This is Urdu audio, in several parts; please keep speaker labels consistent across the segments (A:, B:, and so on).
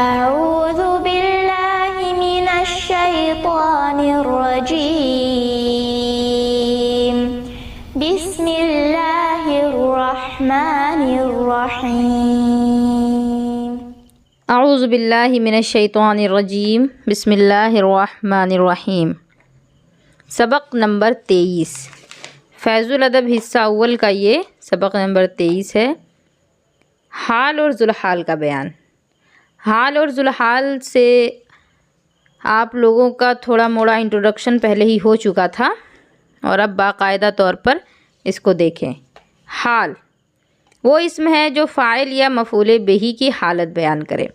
A: أعوذ بالله من الشيطان الرجيم بسم الله الرحمن الرحيم
B: اعوذ باللہ من الشیطان الرجیم بسم اللہ الرحمن الرحیم۔ سبق نمبر 23 فیض الادب حصہ اول کا یہ سبق نمبر 23 ہے۔ حال اور ذوالحال کا بیان۔ حال اور ذوالحال سے آپ لوگوں کا تھوڑا موڑا انٹروڈکشن پہلے ہی ہو چکا تھا، اور اب باقاعدہ طور پر اس کو دیکھیں۔ حال وہ اسم ہے جو فاعل یا مفعول بہ کی حالت بیان کرے،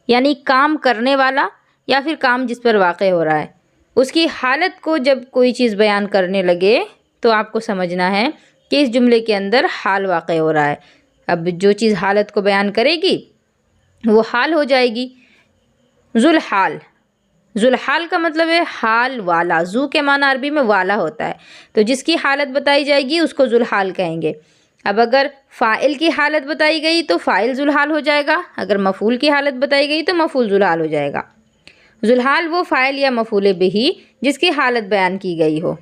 B: یعنی کام کرنے والا یا پھر کام جس پر واقع ہو رہا ہے اس کی حالت کو جب کوئی چیز بیان کرنے لگے تو آپ کو سمجھنا ہے کہ اس جملے کے اندر حال واقع ہو رہا ہے۔ اب جو چیز حالت کو بیان کرے گی وہ حال ہو جائے گی۔ ذوالحال، ذوالحال کا مطلب ہے حال والا۔ ذو کے معنی عربی میں والا ہوتا ہے، تو جس کی حالت بتائی جائے گی اس کو ذوالحال کہیں گے۔ اب اگر فاعل کی حالت بتائی گئی تو فاعل ذوالحال ہو جائے گا، اگر مفعول کی حالت بتائی گئی تو مفعول ذوالحال ہو جائے گا۔ ذوالحال وہ فاعل یا مفعول بہ جس کی حالت بیان کی گئی ہو،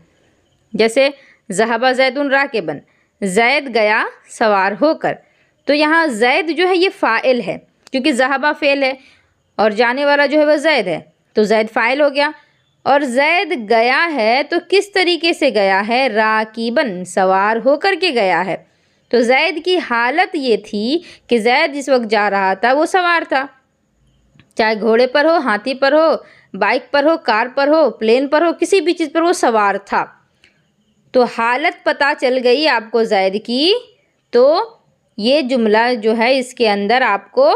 B: جیسے ذهب زید راکبا، زید گیا سوار ہو کر۔ تو یہاں زید جو ہے یہ فاعل ہے، کیونکہ ذهب فعل ہے اور جانے والا جو ہے وہ زید ہے، تو زید فاعل ہو گیا۔ اور زید گیا ہے تو کس طریقے سے گیا ہے؟ راکبا، سوار ہو کر کے گیا ہے۔ تو زید کی حالت یہ تھی کہ زید جس وقت جا رہا تھا وہ سوار تھا، چاہے گھوڑے پر ہو، ہاتھی پر ہو، بائک پر ہو، کار پر ہو، پلین پر ہو، کسی بھی چیز پر وہ سوار تھا۔ تو حالت پتہ چل گئی آپ کو زید کی، تو یہ جملہ جو ہے اس کے اندر آپ کو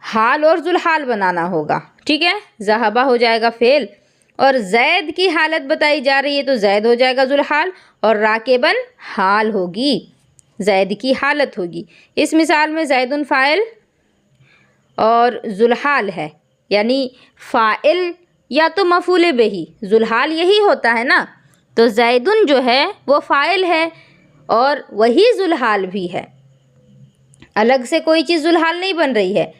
B: حال اور ذوالحال بنانا ہوگا، ٹھیک ہے؟ ذهب ہو جائے گا فعل، اور زید کی حالت بتائی جا رہی ہے تو زید ہو جائے گا ذوالحال، اور راکبا حال ہوگی، زید کی حالت ہوگی۔ اس مثال میں زید فاعل اور ذوالحال ہے، یعنی فاعل یا تو مفعول بہ، ذوالحال یہی ہوتا ہے نا، تو زید جو ہے وہ فاعل ہے اور وہی ذوالحال بھی ہے، الگ سے کوئی چیز ذوالحال نہیں بن رہی ہے،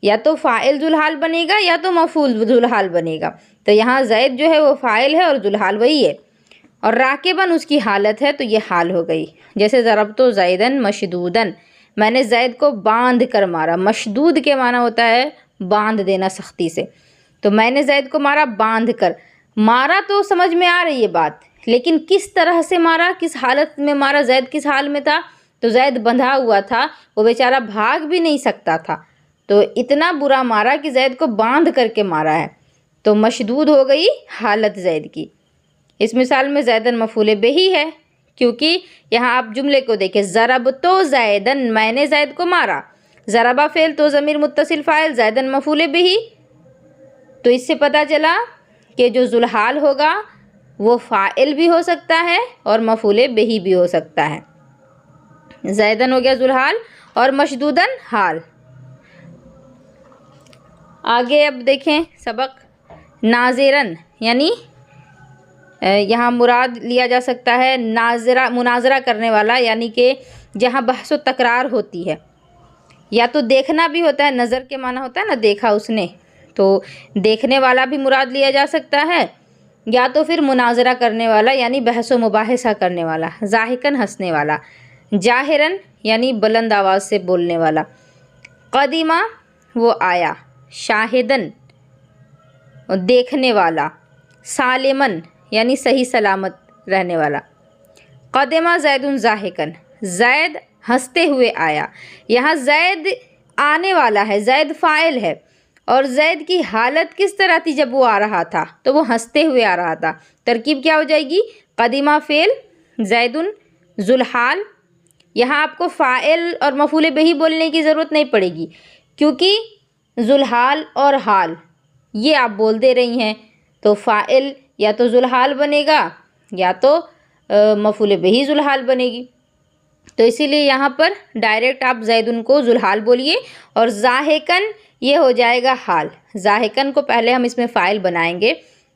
B: یا تو فاعل ذوالحال بنے گا یا تو مفعول ذوالحال بنے گا۔ تو یہاں زید جو ہے وہ فاعل ہے اور ذوالحال وہی ہے، اور راکباً اس کی حالت ہے تو یہ حال ہو گئی۔ جیسے ضربت زیداً مشدوداً، میں نے زید کو باندھ کر مارا۔ مشدود کے معنی ہوتا ہے باندھ دینا سختی سے، تو میں نے زید کو مارا باندھ کر۔ مارا تو سمجھ میں آ رہی ہے بات، لیکن کس طرح سے مارا، کس حالت میں مارا؟ زید کس حال میں تھا؟ تو زید بندھا ہوا تھا، وہ بیچارہ بھاگ بھی نہیں سکتا تھا، تو اتنا برا مارا کہ زید کو باندھ کر کے مارا ہے، تو مشدود ہو گئی حالت زید کی۔ اس مثال میں زیدن مفعول بہ ہے، کیونکہ یہاں آپ جملے کو دیکھیں، ضربت زیدن، میں نے زید کو مارا، ضربہ فعل تو ضمیر متصل فاعل، زیدن مفعول بہ، تو اس سے پتہ چلا کہ جو ذوالحال ہوگا وہ فاعل بھی ہو سکتا ہے اور مفعول بہ بھی ہو سکتا ہے۔ زیدن ہو گیا ذوالحال اور مشدودن حال۔ آگے اب دیکھیں سبق ناظرن، یعنی یہاں مراد لیا جا سکتا ہے مناظرہ کرنے والا، یعنی کہ جہاں بحث و تکرار ہوتی ہے، یا تو دیکھنا بھی ہوتا ہے، نظر کے معنی ہوتا ہے نا دیکھا اس نے، تو دیکھنے والا بھی مراد لیا جا سکتا ہے، یا تو پھر مناظرہ کرنے والا یعنی بحث و مباحثہ کرنے والا، ضاحکاً ہنسنے والا، جاہراً یعنی بلند آواز سے بولنے والا، قدیمہ وہ آیا، شاہداً دیکھنے والا، سالماً یعنی صحیح سلامت رہنے والا۔ قدمہ زید ضاحکاً، زید ہنستے ہوئے آیا۔ یہاں زید آنے والا ہے، زید فاعل ہے، اور زید کی حالت کس طرح تھی جب وہ آ رہا تھا؟ تو وہ ہنستے ہوئے آ رہا تھا۔ ترکیب کیا ہو جائے گی؟ قدیمہ فعل، زید ذوالحال۔ یہاں آپ کو فاعل اور مفعول بہ بولنے کی ضرورت نہیں پڑے گی، کیونکہ ذوالحال اور حال یہ آپ بول دے رہی ہیں، تو فاعل یا تو ذوالحال بنے گا یا تو مفعول بہ ذوالحال بنے گی، تو اسی لیے یہاں پر ڈائریکٹ آپ زیدن کو ذوالحال بولیے، اور ضاحکاً یہ ہو جائے گا حال۔ ضاحکاً کو پہلے ہم اس میں فاعل بنائیں گے،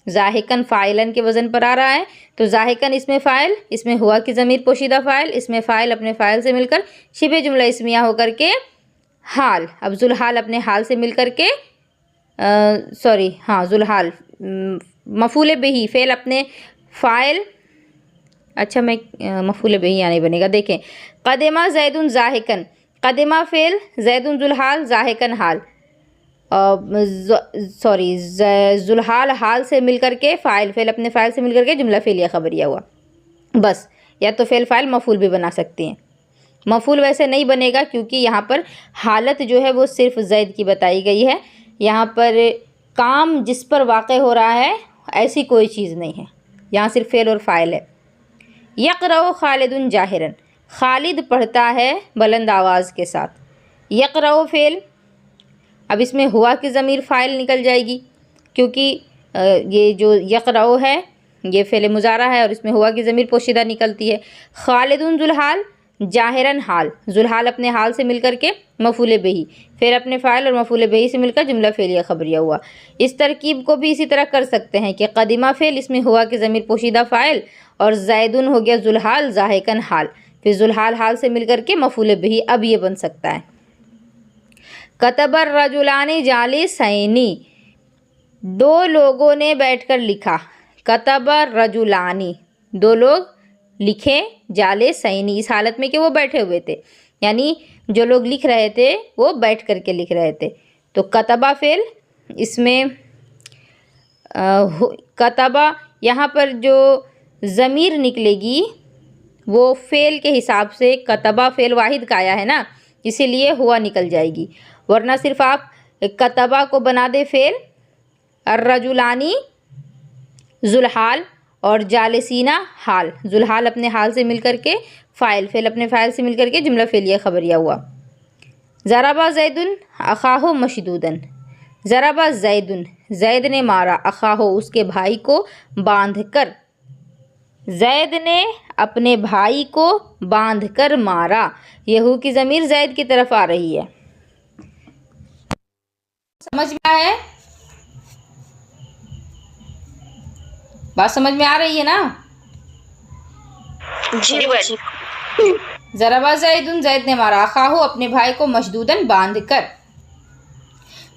B: ضاحکاً فاعلاً کے وزن پر آ رہا ہے، تو ضاحکاً اس میں فاعل، اس میں ہوا کی ضمیر پوشیدہ فاعل، اس میں فاعل اپنے فاعل سے مل کر شبہ جملہ اسمیہ ہو کر کے حال، اب ذوالحال اپنے حال سے مل کر کے ذوالحال مفعول بہی فعل اپنے فاعل، اچھا میں مفعول بہی یہاں نہیں بنے گا، دیکھیں قدمہ زید ضاحکن، قدمہ فعل زید ذوالحال ضاحکن حال، ذوالحال حال سے مل کر کے فاعل، فعل اپنے فاعل سے مل کر کے جملہ فعلیہ خبریہ ہوا بس، یا تو فعل فاعل مفعول بھی بنا سکتے ہیں۔ مفعول ویسے نہیں بنے گا کیونکہ یہاں پر حالت جو ہے وہ صرف زید کی بتائی گئی ہے، یہاں پر کام جس پر واقع ہو رہا ہے ایسی کوئی چیز نہیں ہے، یہاں صرف فعل اور فاعل ہے۔ یقرأ خالد جاہراً، خالد پڑھتا ہے بلند آواز کے ساتھ۔ یقرأ فعل، اب اس میں ہوا کی ضمیر فاعل نکل جائے گی کیونکہ یہ جو یقرأ ہے یہ فعل مضارع ہے اور اس میں ہوا کی ضمیر پوشیدہ نکلتی ہے۔ خالد ذوالحال جاہراً حال، ذوالحال اپنے حال سے مل کر کے مفعول بہی، پھر اپنے فاعل اور مفعول بہی سے مل کر جملہ فعلیہ خبریہ ہوا۔ اس ترکیب کو بھی اسی طرح کر سکتے ہیں کہ قدیمہ فعل، اس میں ہوا کی ضمیر پوشیدہ فاعل، اور زیدن ہو گیا ذوالحال ضاحکن حال، پھر ذوالحال حال سے مل کر کے مفعول بہی، اب یہ بن سکتا ہے۔ کتب الرجلان جالسین، دو لوگوں نے بیٹھ کر لکھا۔ کتب الرجلان، دو لوگ لکھے، جالسین اس حالت میں کہ وہ بیٹھے ہوئے تھے، یعنی جو لوگ لکھ رہے تھے وہ بیٹھ کر کے لکھ رہے تھے۔ تو کتبہ فعل، اس میں کتبہ یہاں پر جو ضمیر نکلے گی وہ فعل کے حساب سے کتبہ فعل واحد کا آیا ہے نا، اسی لیے ہوا نکل جائے گی، ورنہ صرف آپ کتبہ کو بنا دے فعل، الرجلانی ذوالحال اور جالسینہ حال، ذوالحال اپنے حال سے مل کر کے فاعل، فعل اپنے فاعل سے مل کر کے جملہ فعلیہ خبریہ ہوا۔ ضرب زید اخاہ مشدوداً، ضرب زید، زید نے مارا، اخاہ اس کے بھائی کو، باندھ کر، زید نے اپنے بھائی کو باندھ کر مارا، یہ ہو کی ضمیر زید کی طرف آ رہی ہے۔ سمجھ میں آیا ہے؟ بات سمجھ میں آ رہی ہے نا؟
C: جی بھائی۔
B: ضرب زید، زید نے مارا، اخاہ اپنے بھائی کو، مشدوداً باندھ کر،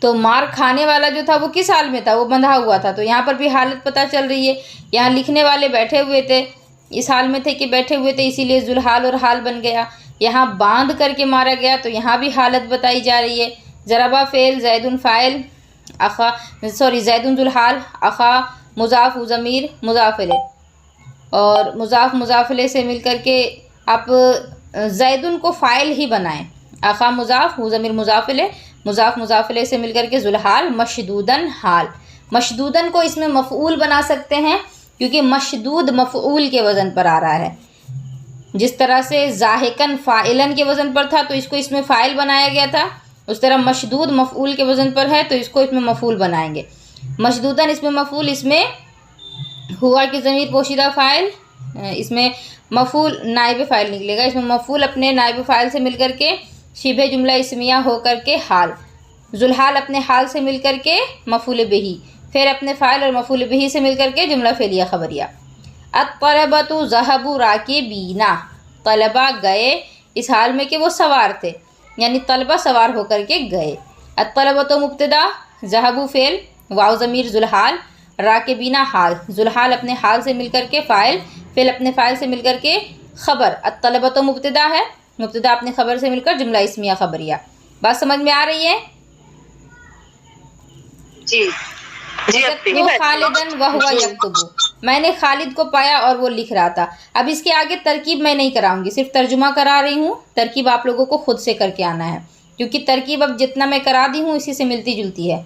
B: تو مار کھانے والا جو تھا وہ کس حال میں تھا؟ وہ بندھا ہوا تھا، تو یہاں پر بھی حالت پتہ چل رہی ہے، یہاں لکھنے والے بیٹھے ہوئے تھے، اس حال میں تھے کہ بیٹھے ہوئے تھے، اسی لیے ذوالحال اور حال بن گیا۔ یہاں باندھ کر کے مارا گیا تو یہاں بھی حالت بتائی جا رہی ہے۔ ضربہ فعل، زید فاعل، زید ذوالحال، اخا مضاف و ضمیر مضاف الیہ، اور مضاف مضاف الیہ سے مل کر کے آپ زیدن کو فاعل ہی بنائیں، اخا مضاف و ضمیر مضاف الیہ، مضاف مضاف الیہ سے مل کر کے ذوالحال مشدوداً حال، مشدوداً کو اس میں مفعول بنا سکتے ہیں کیونکہ مشدود مفعول کے وزن پر آ رہا ہے، جس طرح سے ضاحکن فاعلن کے وزن پر تھا تو اس کو اس میں فاعل بنایا گیا تھا، اس طرح مشدود مفعول کے وزن پر ہے تو اس کو اس میں مفعول بنائیں گے۔ مشدوداً اس میں مفعول، اس میں ہوا کی ضمیر پوشیدہ فاعل، اس میں مفعول نائب فاعل نکلے گا، اس میں مفعول اپنے نائب فاعل سے مل کر کے شبہ جملہ اسمیہ ہو کر کے حال، ذوالحال اپنے حال سے مل کر کے مفعول بہی، پھر اپنے فاعل اور مفعول بہی سے مل کر کے جملہ فعلیہ خبریہ۔ الطلبۃ ذهبوا راکبین، طلبہ گئے اس حال میں کہ وہ سوار تھے، یعنی طلبہ سوار ہو کر کے گئے۔ الطلبۃ مبتدا، ذهبوا فعل، واو ضمیر ذوالحال، راکبین حال، ذوالحال اپنے حال سے مل کر کے فاعل، فعل اپنے فاعل سے مل کر کے خبر، الطلبۃ مبتدا ہے، مبتدا اپنے خبر سے مل کر جملہ اسمیہ خبریہ۔ بات سمجھ میں آ رہی ہے؟
C: جی
B: خالدن وہو یکتب، میں نے خالد کو پایا اور وہ لکھ رہا تھا۔ اب اس کے آگے ترکیب میں نہیں کراؤں گی، صرف ترجمہ کرا رہی ہوں، ترکیب آپ لوگوں کو خود سے کر کے آنا ہے کیونکہ ترکیب اب جتنا میں کرا دی ہوں اسی سے ملتی جلتی ہے۔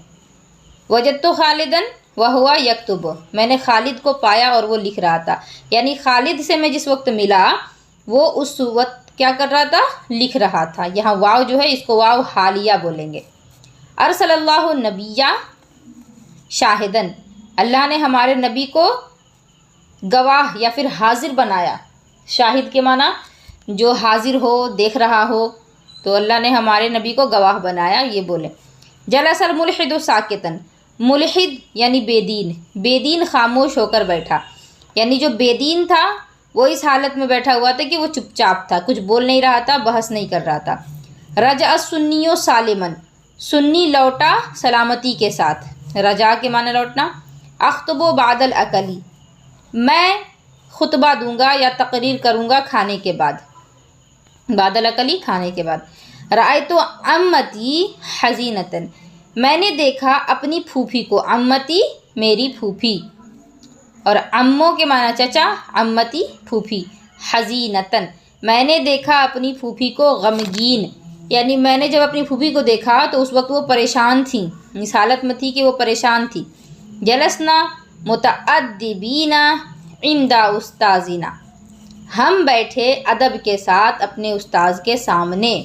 B: وجدت خالدن وہو یکتب، میں نے خالد کو پایا اور وہ لکھ رہا تھا، یعنی خالد سے میں جس وقت ملا وہ اس وقت کیا کر رہا تھا؟ لکھ رہا تھا۔ یہاں واو جو ہے اس کو واو حالیہ بولیں گے۔ ارسل اللہ نبیہ شاہدن، اللہ نے ہمارے نبی کو گواہ یا پھر حاضر بنایا، شاہد کے معنی جو حاضر ہو، دیکھ رہا ہو، تو اللہ نے ہمارے نبی کو گواہ بنایا، یہ بولیں۔ جلس الملحد ساکتن، ملحد یعنی بے دین، بے دین خاموش ہو کر بیٹھا، یعنی جو بے دین تھا وہ اس حالت میں بیٹھا ہوا تھا کہ وہ چپ چاپ تھا، کچھ بول نہیں رہا تھا، بحث نہیں کر رہا تھا۔ رجع السنی سالمن، سنی لوٹا سلامتی کے ساتھ، رجا کے معنی لوٹنا۔ اخطب بعد الاکلی، میں خطبہ دوں گا یا تقریر کروں گا کھانے کے بعد، بعد الاکلی کھانے کے بعد۔ رأیت عمتی حزینتاً، میں نے دیکھا اپنی پھوپھی کو، عمتی میری پھوپھی، اور عمو کے معنی چچا، عمتی پھوپھی، حزینتاً میں نے دیکھا اپنی پھوپھی کو غمگین، یعنی میں نے جب اپنی پھوپھی کو دیکھا تو اس وقت وہ پریشان تھیں، اس حالت میں تھی کہ وہ پریشان تھی۔ جلسنا متأدبین عند استاذنا، ہم بیٹھے ادب کے ساتھ اپنے استاذ کے سامنے۔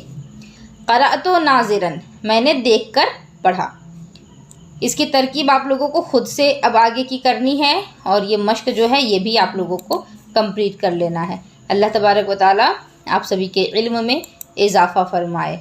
B: قرأت ناظراً، میں نے دیکھ کر پڑھا۔ اس کی ترکیب آپ لوگوں کو خود سے اب آگے کی کرنی ہے، اور یہ مشق جو ہے یہ بھی آپ لوگوں کو کمپلیٹ کر لینا ہے۔ اللہ تبارک و تعالیٰ آپ سبھی کے علم میں اضافہ فرمائے۔